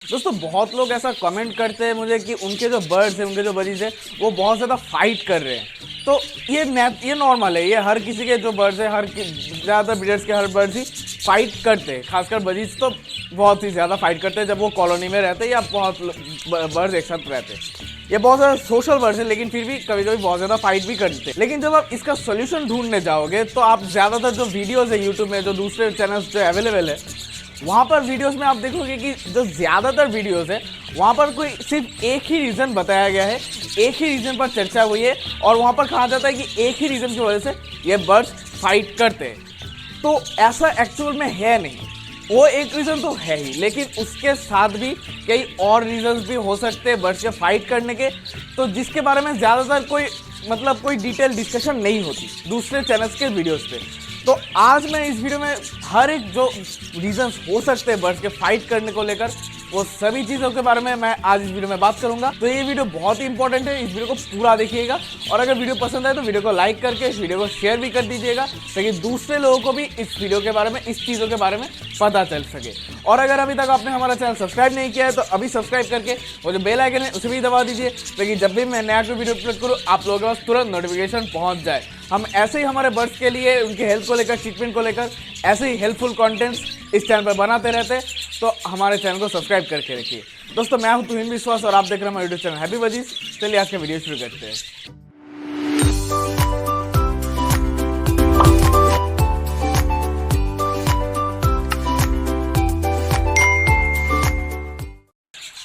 दोस्तों बहुत लोग ऐसा कमेंट करते हैं मुझे कि उनके जो बर्ड्स हैं, उनके जो बजीज हैं, वो बहुत ज़्यादा फाइट कर रहे हैं। तो ये नॉर्मल है, ये हर किसी के जो बर्ड्स हैं, ज़्यादातर ब्रीडर्स के हर बर्ड्स ही फाइट करते हैं। खासकर बजीज तो बहुत ही ज़्यादा फाइट करते हैं जब वो कॉलोनी में रहते हैं या बहुत बर्ड्स एक साथ रहते हैं। ये बहुत ज़्यादा सोशल बर्ड्स है, लेकिन फिर भी कभी कभी बहुत ज़्यादा फाइट भी करते हैं। लेकिन जब आप इसका सोल्यूशन ढूंढने जाओगे तो आप ज़्यादातर जो वीडियोज़ है यूट्यूब में, जो दूसरे चैनल्स जो अवेलेबल है, वहाँ पर वीडियोस में आप देखोगे कि जो ज़्यादातर वीडियोस है वहाँ पर कोई सिर्फ एक ही रीज़न बताया गया है, एक ही रीज़न पर चर्चा हुई है और वहाँ पर कहा जाता है कि एक ही रीज़न की वजह से ये बर्ड्स फाइट करते हैं। तो ऐसा एक्चुअल में है नहीं। वो एक रीज़न तो है ही, लेकिन उसके साथ भी कई और रीजंस भी हो सकते हैं बर्ड्स के फाइट करने के, तो जिसके बारे में ज़्यादातर कोई डिटेल डिस्कशन नहीं होती दूसरे चैनल्स के वीडियोस पे। तो आज मैं इस वीडियो में हर एक जो रीजंस हो सकते हैं बर्ड्स के फाइट करने को लेकर, वो सभी चीज़ों के बारे में मैं आज इस वीडियो में बात करूंगा। तो ये वीडियो बहुत ही इंपॉर्टेंट है, इस वीडियो को पूरा देखिएगा और अगर वीडियो पसंद आए तो वीडियो को लाइक करके इस वीडियो को शेयर भी कर दीजिएगा, ताकि दूसरे लोगों को भी इस वीडियो के बारे में, इस चीज़ों के बारे में पता चल सके। और अगर अभी तक आपने हमारा चैनल सब्सक्राइब नहीं किया है तो अभी सब्सक्राइब करके वो जो बेल आइकन है उसे भी दबा दीजिए, ताकि जब भी मैं नया कोई वीडियो अपलोड करूँ आप लोगों के पास तुरंत नोटिफिकेशन पहुँच जाए। हम ऐसे ही हमारे बर्ड्स के लिए, उनके हेल्थ को लेकर, ट्रीटमेंट को लेकर ऐसे ही हेल्पफुल कंटेंट्स इस चैनल पर बनाते रहते हैं, तो हमारे चैनल को सब्सक्राइब करके रखिए। दोस्तों मैं हूं तुहिन विश्वास और आप देख रहे हैं हमारे यूट्यूब चैनल हैप्पी बजीज। चलिए आज का वीडियो शुरू करते हैं।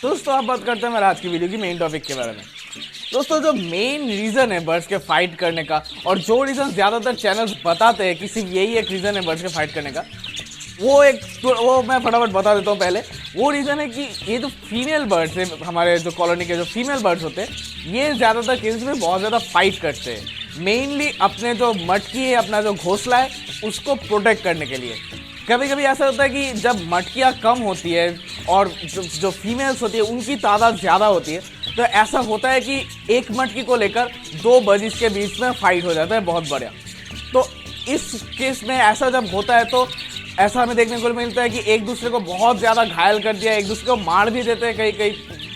दोस्तों आप बात करते हैं मेरे आज की वीडियो की मेन टॉपिक के बारे में। दोस्तों जो मेन रीज़न है बर्ड्स के फाइट करने का, और जो रीज़न ज़्यादातर चैनल्स बताते हैं कि सिर्फ यही एक रीज़न है बर्ड्स के फाइट करने का, वो मैं फटाफट बता देता हूँ। पहले वो रीज़न है कि ये जो फीमेल बर्ड्स हैं, हमारे जो कॉलोनी के जो फीमेल बर्ड्स होते हैं, ये ज़्यादातर केसेस में बहुत ज़्यादा फाइट करते हैं। मेनली अपने जो मटकी है, अपना जो घोंसला है, उसको प्रोटेक्ट करने के लिए। कभी कभी ऐसा होता है कि जब मटकियाँ कम होती है और जो फीमेल्स होती है उनकी तादाद ज़्यादा होती है, तो ऐसा होता है कि एक मटकी को लेकर दो बजीज के बीच में फाइट हो जाता है बहुत बढ़िया। तो इस केस में ऐसा जब होता है तो ऐसा हमें देखने को मिलता है कि एक दूसरे को बहुत ज़्यादा घायल कर दिया, एक दूसरे को मार भी देते हैं। कई कई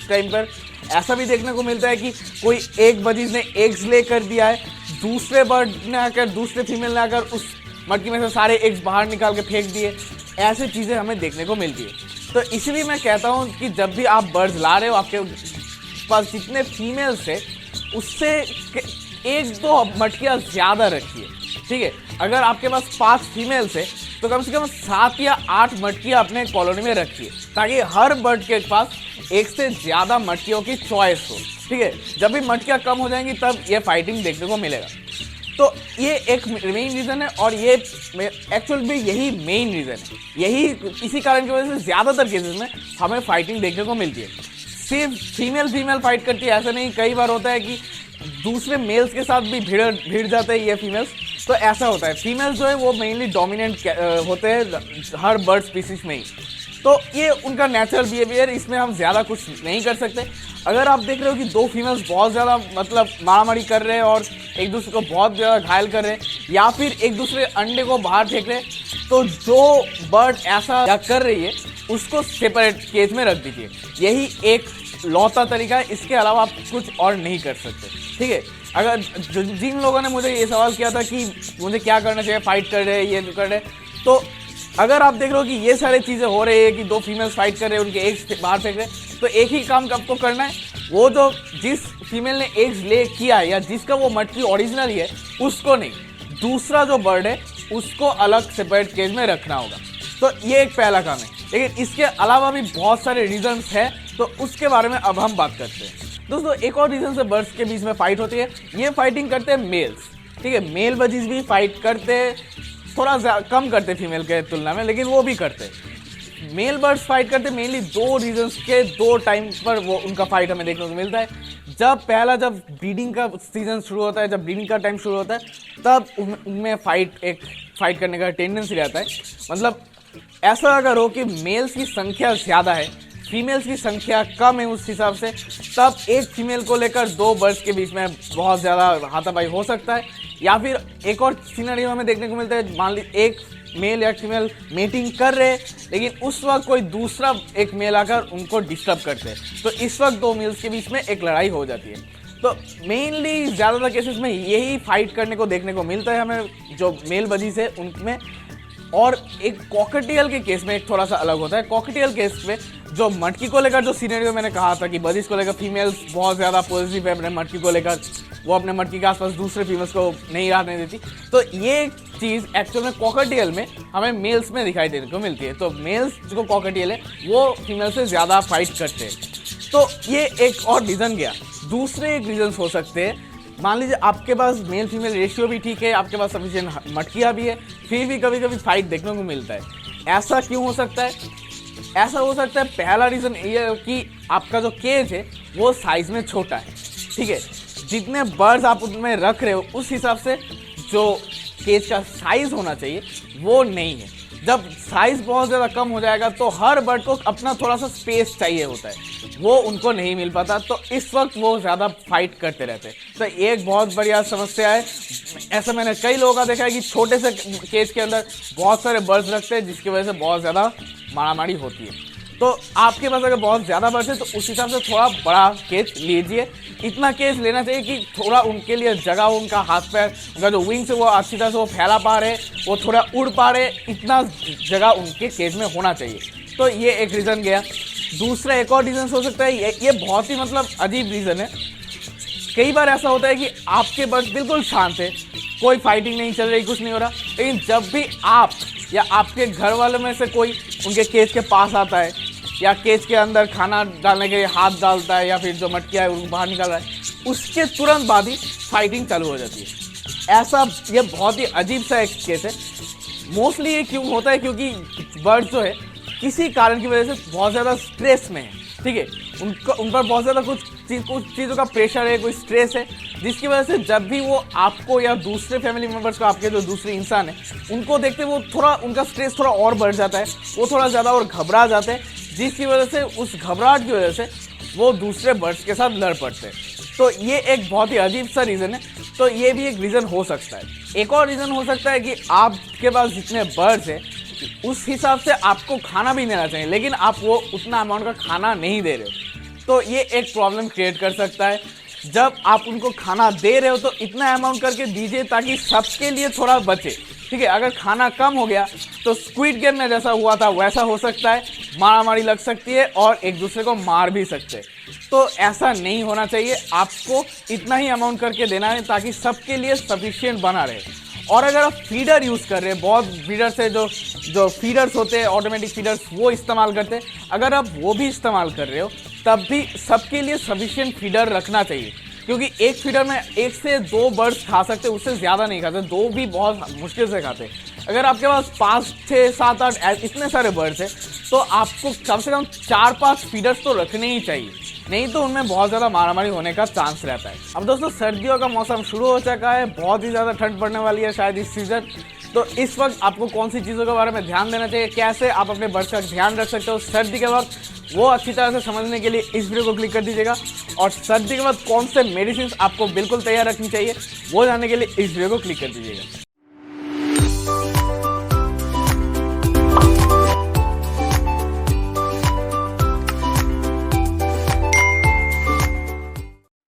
टाइम पर ऐसा भी देखने को मिलता है कि कोई एक बजीज ने एग्स ले कर दिया है, दूसरे बर्ड ने आकर, दूसरे फीमेल ने आकर उस मटकी में से सारे एग्स बाहर निकाल के फेंक दिए। ऐसी चीज़ें हमें देखने को मिलती है। तो इसलिए मैं कहता हूँ कि जब भी आप बर्ड्स ला रहे हो, आपके पास जितने फीमेल्स है उससे एक दो मटकियाँ ज़्यादा रखिए, ठीक है। अगर आपके पास 5 फीमेल्स है तो कम से कम 7 या 8 मटकियाँ अपने कॉलोनी में रखिए, ताकि हर बर्ड के पास एक से ज़्यादा मटकियों की चॉइस हो, ठीक है। जब भी मटकियाँ कम हो जाएंगी तब ये फाइटिंग देखने को मिलेगा। तो ये एक मेन रीज़न है और ये एक्चुअल में यही मेन रीज़न है। यही इसी कारण की वजह से ज़्यादातर केसेस में हमें फाइटिंग देखने को मिलती है। सिर्फ फीमेल फाइट करती है ऐसा नहीं, कई बार होता है कि दूसरे मेल्स के साथ भी भिड़ जाते हैं ये फीमेल्स। तो ऐसा होता है, फीमेल्स जो है वो मेनली डोमिनेंट होते हैं हर बर्ड स्पीसीज में ही। तो ये उनका नेचुरल बिहेवियर, इसमें हम ज़्यादा कुछ नहीं कर सकते। अगर आप देख रहे हो कि दो फीमेल्स बहुत ज़्यादा मारामारी कर रहे हैं और एक दूसरे को बहुत ज़्यादा घायल कर रहे हैं, या फिर एक दूसरे अंडे को बाहर फेंक रहे हैं, तो जो बर्ड ऐसा कर रही है उसको सेपरेट केज में रख दीजिए। यही एक लौता तरीका है, इसके अलावा आप कुछ और नहीं कर सकते, ठीक है। अगर जिन लोगों ने मुझे ये सवाल किया था कि मुझे क्या करना चाहिए, फाइट कर रहे हैं, ये कर रहे हैं, तो अगर आप देख रहे हो कि ये सारी चीज़ें हो रही है कि दो फीमेल्स फाइट कर रहे हैं, उनके एग्स बाहर फेंक रहे हैं, तो एक ही काम आपको करना है, वो जो जिस फीमेल ने एग्स ले किया है या जिसका वो मटकी ओरिजिनल है उसको नहीं, दूसरा जो बर्ड है उसको अलग सेपरेट केज में रखना होगा। तो ये एक पहला काम है। लेकिन इसके अलावा भी बहुत सारे रीजंस हैं, तो उसके बारे में अब हम बात करते हैं। दोस्तों एक और रीज़न से बर्ड्स के बीच में फाइट होती है, ये फाइटिंग करते हैं मेल्स, ठीक है। मेल बजीज भी फाइट करते हैं, थोड़ा कम करते फीमेल के तुलना में, लेकिन वो भी करते हैं। मेल बर्ड्स फाइट करते हैं मेनली दो रीजंस के, दो टाइम पर वो उनका फाइट हमें देखने को मिलता है। जब ब्रीडिंग का सीजन शुरू होता है, जब ब्रीडिंग का टाइम शुरू होता है, तब उनमें फाइट करने का टेंडेंसी रहता है। मतलब ऐसा अगर हो कि मेल्स की संख्या ज़्यादा है, फीमेल्स की संख्या कम है, उस हिसाब से तब एक फीमेल को लेकर दो बर्ड्स के बीच में बहुत ज़्यादा हाथापाई हो सकता है। या फिर एक और सिनेरियो हमें देखने को मिलता है, मान ली एक मेल या फीमेल मेटिंग कर रहे हैं, लेकिन उस वक्त कोई दूसरा एक मेल आकर उनको डिस्टर्ब करते हैं, तो इस वक्त दो मेल्स के बीच में एक लड़ाई हो जाती है। तो मेनली ज़्यादातर केसेस में यही फाइट करने को देखने को मिलता है हमें, जो मेल बजीज है उनमें। और एक कॉकटेल के केस में एक थोड़ा सा अलग होता है। कॉकटेल केस में जो मटकी को लेकर जो सीनेरियो मैंने कहा था कि बजीज को लेकर फीमेल्स बहुत ज़्यादा पॉजिटिव है अपने मटकी को लेकर, वो अपने मटकी के आसपास दूसरे फीमेल्स को नहीं रहने देती, तो ये चीज़ एक्चुअल में कॉकटेल में हमें मेल्स में दिखाई देने को मिलती है। तो मेल्स जो कॉकटेल है वो फीमेल से ज़्यादा फाइट करते हैं। तो ये एक और रीज़न गया। दूसरे एक रीजन हो सकते हैं, मान लीजिए आपके पास मेल फीमेल रेशियो भी ठीक है, आपके पास सफिशिएंट मटकियाँ भी है, फिर भी कभी कभी फाइट देखने को मिलता है। ऐसा क्यों हो सकता है? ऐसा हो सकता है, पहला रीज़न ये है कि आपका जो केज है वो साइज़ में छोटा है, ठीक है। जितने बर्ड्स आप उसमें रख रहे हो उस हिसाब से जो केज का साइज़ होना चाहिए वो नहीं है। जब साइज़ बहुत ज़्यादा कम हो जाएगा तो हर बर्ड को अपना थोड़ा सा स्पेस चाहिए होता है, वो उनको नहीं मिल पाता, तो इस वक्त वो ज़्यादा फाइट करते रहते हैं। तो एक बहुत बढ़िया समस्या है। ऐसा मैंने कई लोगों का देखा है कि छोटे से केज के अंदर बहुत सारे बर्ड्स रखते हैं, जिसकी वजह से बहुत ज़्यादा मारामारी होती है। तो आपके पास अगर बहुत ज़्यादा बर्ड्स है तो उस हिसाब से थोड़ा बड़ा केज लीजिए। इतना केज लेना चाहिए कि थोड़ा उनके लिए जगह हो, उनका हाथ पैर, उनका जो विंग्स है वो अच्छी तरह से वो फैला पा रहे, वो थोड़ा उड़ पा रहे, इतना जगह उनके केज में होना चाहिए। तो ये एक रीज़न गया। दूसरा एक और रीज़न हो सकता है, ये बहुत ही मतलब अजीब रीज़न है। कई बार ऐसा होता है कि आपके बर्ड्स बिल्कुल शांत है, कोई फाइटिंग नहीं चल रही, कुछ नहीं हो रहा, लेकिन जब भी आप या आपके घर वालों में से कोई उनके केज के पास आता है या केज के अंदर खाना डालने के लिए हाथ डालता है या फिर जो मटकिया है उनको बाहर निकाल रहा है, उसके तुरंत बाद ही फाइटिंग चालू हो जाती है। ऐसा ये बहुत ही अजीब सा एक केस है। मोस्टली ये क्यों होता है? क्योंकि बर्ड जो है किसी कारण की वजह से बहुत ज़्यादा स्ट्रेस में है, ठीक है। उन पर बहुत ज़्यादा कुछ चीज़ों का प्रेशर है, कोई स्ट्रेस है, जिसकी वजह से जब भी वो आपको या दूसरे फैमिली मेम्बर्स को, आपके जो दूसरे इंसान है उनको देखते वो थोड़ा उनका स्ट्रेस थोड़ा और बढ़ जाता है, वो थोड़ा ज़्यादा और घबरा जाते हैं, जिसकी वजह से उस घबराहट की वजह से वो दूसरे बर्ड्स के साथ लड़ पड़ते हैं। तो ये एक बहुत ही अजीब सा रीज़न है। तो ये भी एक रीज़न हो सकता है। एक और रीज़न हो सकता है कि आपके पास जितने बर्ड्स हैं उस हिसाब से आपको खाना भी देना चाहिए, लेकिन आप वो उतना अमाउंट का खाना नहीं दे रहे हो, तो ये एक प्रॉब्लम क्रिएट कर सकता है। जब आप उनको खाना दे रहे हो तो इतना अमाउंट करके दीजिए ताकि सबके लिए थोड़ा बचे, ठीक है। अगर खाना कम हो गया तो स्क्विड गेम में जैसा हुआ था वैसा हो सकता है, मारामारी लग सकती है और एक दूसरे को मार भी सकते हैं। तो ऐसा नहीं होना चाहिए, आपको इतना ही अमाउंट करके देना है ताकि सबके लिए सफिशिएंट बना रहे। और अगर आप फीडर यूज़ कर रहे हैं, बहुत फीडर से जो फीडर्स होते हैं ऑटोमेटिक फीडर्स वो इस्तेमाल करते हैं, अगर आप वो भी इस्तेमाल कर रहे हो तब भी सबके लिए सफिशिएंट फीडर रखना चाहिए, क्योंकि एक फीडर में 1 से 2 बर्ड्स खा सकते हैं, उससे ज़्यादा नहीं खाते, 2 भी बहुत मुश्किल से खाते हैं। अगर आपके पास 5, 6, 7, 8 इतने सारे बर्ड्स हैं तो आपको कम से कम 4-5 फीडर्स तो रखने ही चाहिए, नहीं तो उनमें बहुत ज़्यादा मारामारी होने का चांस रहता है। अब दोस्तों सर्दियों का मौसम शुरू हो चुका है, बहुत ही ज़्यादा ठंड पड़ने वाली है शायद इस सीज़न। तो इस वक्त आपको कौन सी चीज़ों के बारे में ध्यान देना चाहिए, कैसे आप अपने बर्ड्स का ध्यान रख सकते हो सर्दी के वक्त, वो अच्छी तरह से समझने के लिए इस वीडियो को क्लिक कर दीजिएगा। और सर्दी के वक्त कौन से मेडिसिन आपको बिल्कुल तैयार रखनी चाहिए वो जानने के लिए इस वीडियो को क्लिक कर दीजिएगा।